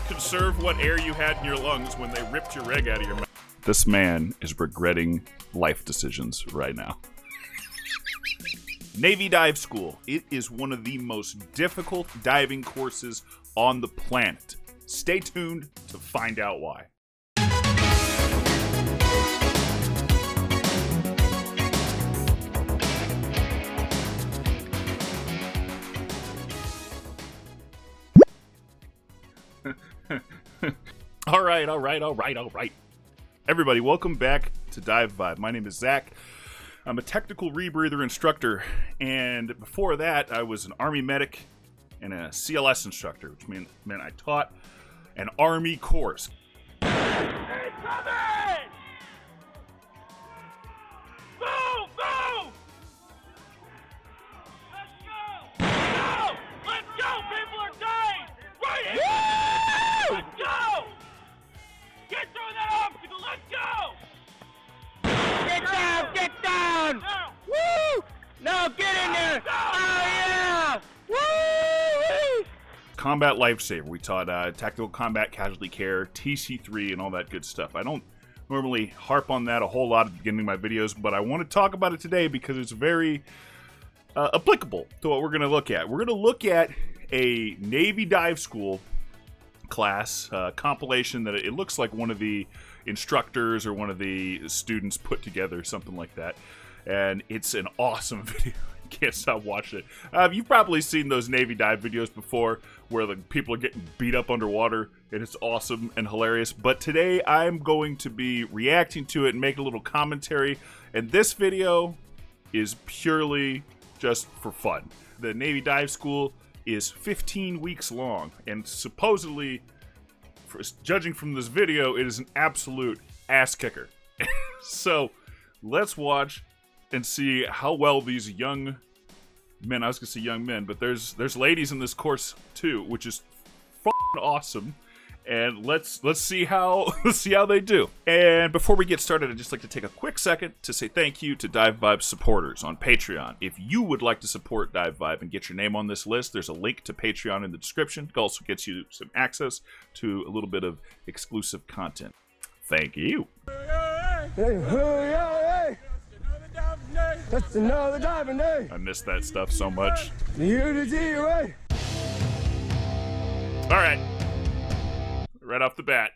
Conserve what air you had in your lungs when they ripped your egg out of your mouth. This man is regretting life decisions right now. Navy Dive School. It is one of the most difficult diving courses on the planet. Stay tuned to find out why. All right. Everybody, welcome back to Dive Vibe. My name is Zach. I'm a technical rebreather instructor, and before that, I was an Army medic and a CLS instructor, which meant I taught an Army course. No, get in there! Oh, yeah! Woo! Combat Lifesaver. We taught Tactical Combat Casualty Care, TC3, and all that good stuff. I don't normally harp on that a whole lot at the beginning of my videos, but I want to talk about it today because it's very applicable to what we're going to look at. We're going to look at a Navy Dive School class compilation that it looks like one of the instructors or one of the students put together, something like that. And it's an awesome video. You can't stop watching it. You've probably seen those Navy dive videos before where the people are getting beat up underwater, and it's awesome and hilarious. But today I'm going to be reacting to it and make a little commentary. And this video is purely just for fun. The Navy Dive School is 15 weeks long, and supposedly, judging from this video, it is an absolute ass kicker. So let's watch and see how well these young men, I was gonna say young men, but there's ladies in this course too, which is f***ing awesome. And let's see how they do. And before we get started, I'd just like to take a quick second to say thank you to Dive Vibe supporters on Patreon. If you would like to support Dive Vibe and get your name on this list, there's a link to Patreon in the description. It also gets you some access to a little bit of exclusive content. Thank you. That's another diving day. I miss that stuff so much. Right? All right. Right off the bat.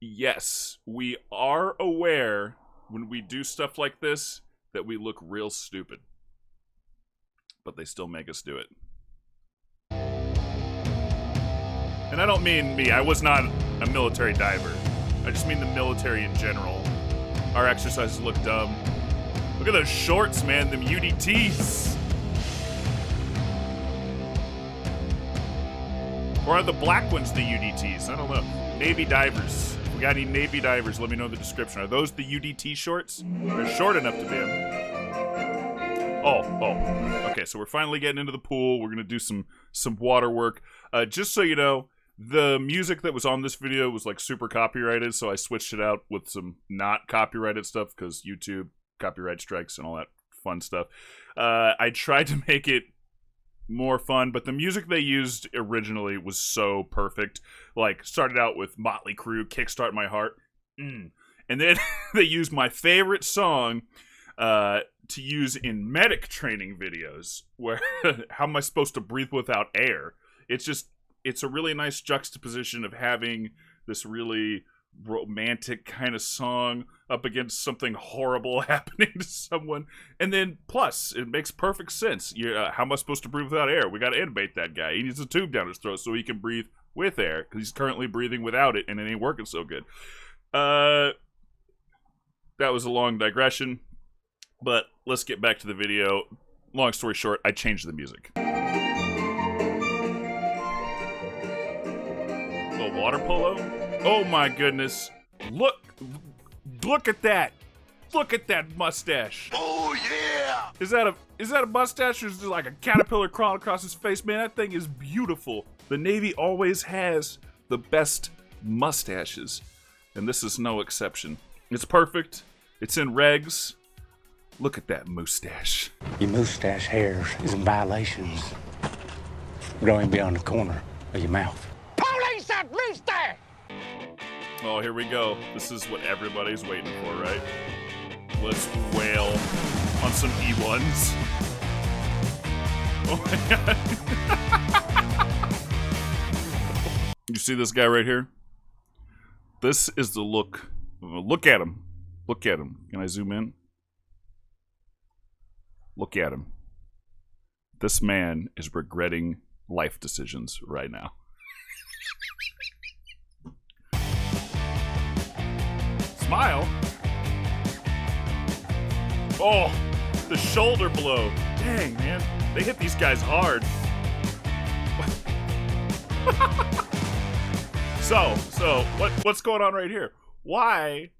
Yes, we are aware when we do stuff like this that we look real stupid. But they still make us do it. And I don't mean me. I was not a military diver. I just mean the military in general. Our exercises look dumb. Look at those shorts, man. Them UDTs. Or are the black ones the UDTs? I don't know. Navy divers. If we got any Navy divers, let me know in the description. Are those the UDT shorts? They're short enough to be them. Oh. Okay, so we're finally getting into the pool. We're going to do some water work. Just so you know, the music that was on this video was like super copyrighted, so I switched it out with some not copyrighted stuff because YouTube copyright strikes and all that fun stuff. I tried to make it more fun, but the music they used originally was so perfect. Like, started out with Motley Crue, Kickstart My Heart, and then they used my favorite song to use in medic training videos, where how am I supposed to breathe without air? It's a really nice juxtaposition of having this really romantic kind of song up against something horrible happening to someone. And then, plus, it makes perfect sense. How am I supposed to breathe without air? We got to intubate that guy. He needs a tube down his throat so he can breathe with air, because he's currently breathing without it, and it ain't working so good. That was a long digression, but let's get back to the video. Long story short, I changed the music. Water polo? Oh my goodness. Look at that. Look at that mustache. Oh yeah. Is that a mustache, or is it like a caterpillar crawling across his face? Man, that thing is beautiful. The Navy always has the best mustaches, and this is no exception. It's perfect. It's in regs. Look at that mustache. Your mustache hairs is in violations. growing beyond the corner of your mouth. Police at least there! Oh, here we go. This is what everybody's waiting for, right? Let's wail on some E1s. Oh my god. You see this guy right here? This is the look. Look at him. Look at him. Can I zoom in? Look at him. This man is regretting life decisions right now. Smile. Oh, the shoulder blow. Dang, man. They hit these guys hard. So, what's going on right here? Why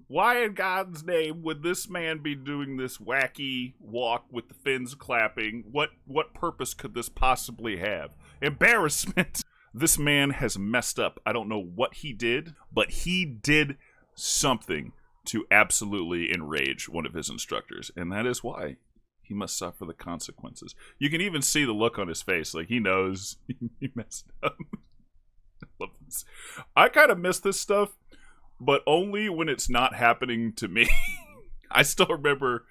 in God's name would this man be doing this wacky walk with the fins clapping? What purpose could this possibly have? Embarrassment. This man has messed up. I don't know what he did, but he did something to absolutely enrage one of his instructors, and that is why he must suffer the consequences. You can even see the look on his face, like he knows he messed up. I love this. I kind of miss this stuff, but only when it's not happening to me. I still remember,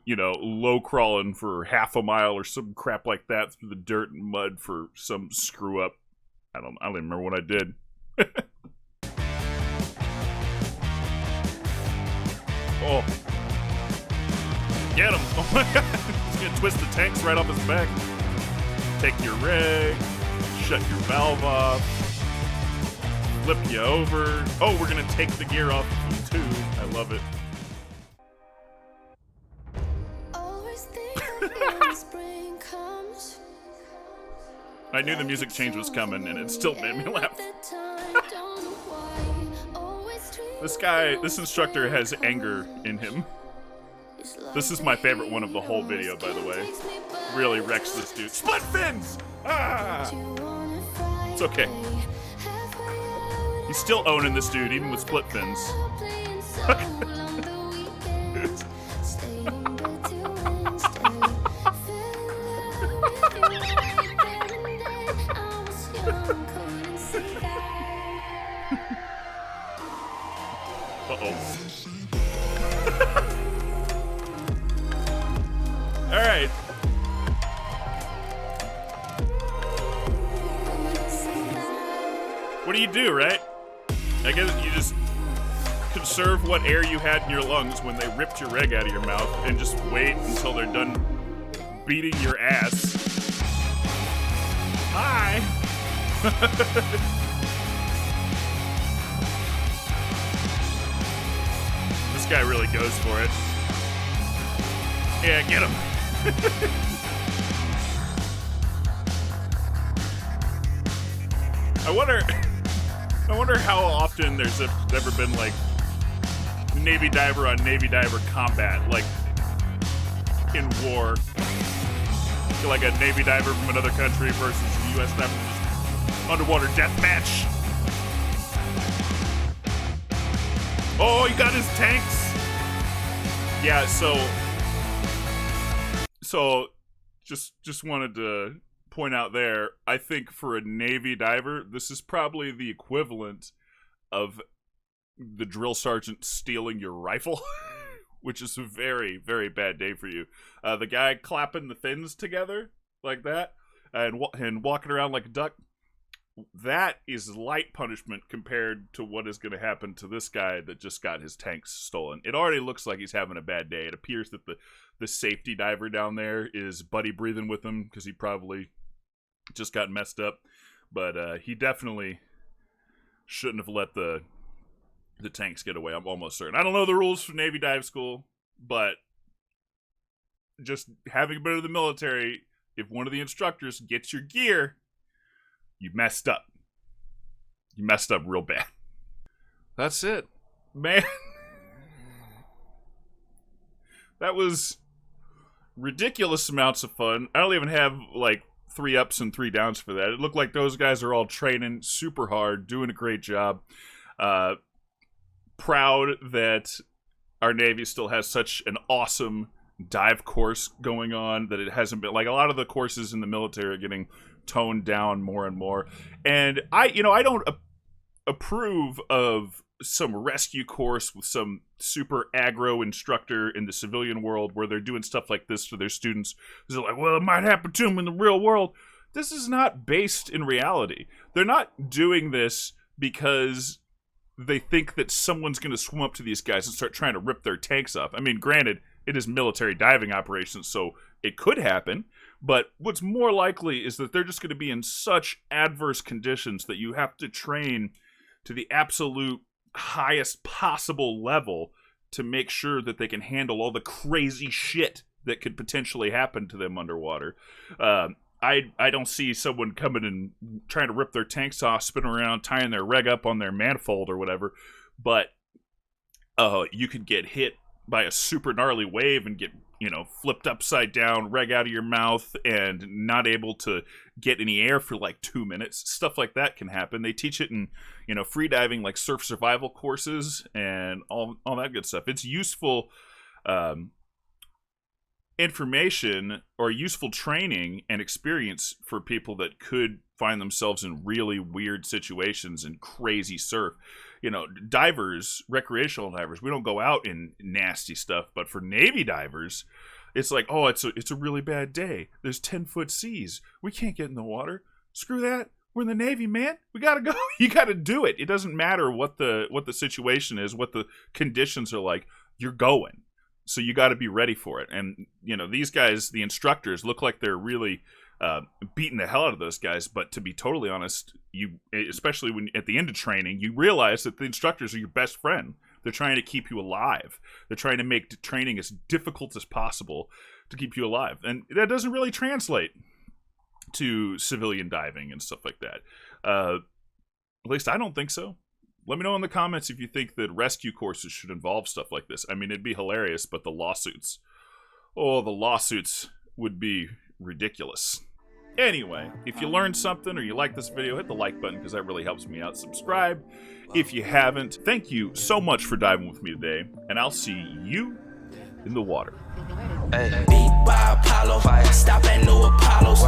low crawling for half a mile or some crap like that through the dirt and mud for some screw up. I don't even remember what I did. Oh. Get him! Oh my god! He's gonna twist the tanks right off his back. Take your rig, shut your valve off, flip you over. Oh, we're gonna take the gear off you too. I love it. I knew the music change was coming, and it still made me laugh. This instructor has anger in him. This is my favorite one of the whole video, by the way. Really wrecks this dude. Split fins! Ah! It's okay. He's still owning this dude, even with split fins. Alright. What do you do, right? I guess you just conserve what air you had in your lungs when they ripped your reg out of your mouth and just wait until they're done beating your ass. Hi! This guy really goes for it. Yeah, get him. I wonder how often there's ever been like Navy diver on Navy diver combat, like in war. Like a Navy diver from another country versus a U.S. diver, just underwater death match. Oh, he got his tanks. Yeah, so just wanted to point out there, I think for a Navy diver, this is probably the equivalent of the drill sergeant stealing your rifle, which is a very, very bad day for you. The guy clapping the fins together like that and walking around like a duck, that is light punishment compared to what is going to happen to this guy that just got his tanks stolen. It already looks like he's having a bad day. It appears that the safety diver down there is buddy breathing with him because he probably just got messed up. But he definitely shouldn't have let the tanks get away. I'm almost certain. I don't know the rules for Navy dive school, but just having been in the military, if one of the instructors gets your gear, you messed up. You messed up real bad. That's it. Man. That was ridiculous amounts of fun. I don't even have, like, 3 ups and 3 downs for that. It looked like those guys are all training super hard, doing a great job. Proud that our Navy still has such an awesome dive course going on, that it hasn't been, like, a lot of the courses in the military are getting toned down more and more. And I don't approve of some rescue course with some super aggro instructor in the civilian world where they're doing stuff like this to their students. They're like, well, it might happen to them in the real world. This is not based in reality. They're not doing this because they think that someone's going to swim up to these guys and start trying to rip their tanks off. I mean, granted, it is military diving operations, so it could happen. But what's more likely is that they're just going to be in such adverse conditions that you have to train to the absolute highest possible level to make sure that they can handle all the crazy shit that could potentially happen to them underwater. I don't see someone coming and trying to rip their tanks off, spinning around, tying their reg up on their manifold or whatever, but you could get hit by a super gnarly wave and get, flipped upside down, reg out of your mouth, and not able to get any air for like 2 minutes. Stuff like that can happen. They teach it in, free diving, like surf survival courses and all that good stuff. It's useful information or useful training and experience for people that could find themselves in really weird situations and crazy surf. Divers, recreational divers, we don't go out in nasty stuff, but for Navy divers, it's like, oh, it's a really bad day. There's 10-foot seas. We can't get in the water. Screw that. We're in the Navy, man. We gotta go. You gotta do it. It doesn't matter what the situation is, what the conditions are like. You're going. So you got to be ready for it. And, these guys, the instructors, look like they're really beating the hell out of those guys. But to be totally honest, especially when at the end of training, you realize that the instructors are your best friend. They're trying to keep you alive. They're trying to make training as difficult as possible to keep you alive. And that doesn't really translate to civilian diving and stuff like that. At least I don't think so. Let me know in the comments if you think that rescue courses should involve stuff like this. I mean, it'd be hilarious, but the lawsuits would be ridiculous. Anyway, if you learned something or you like this video, hit the like button because that really helps me out. Subscribe if you haven't. Thank you so much for diving with me today, and I'll see you in the water. Beat by Apollo, stop at New Apollo's.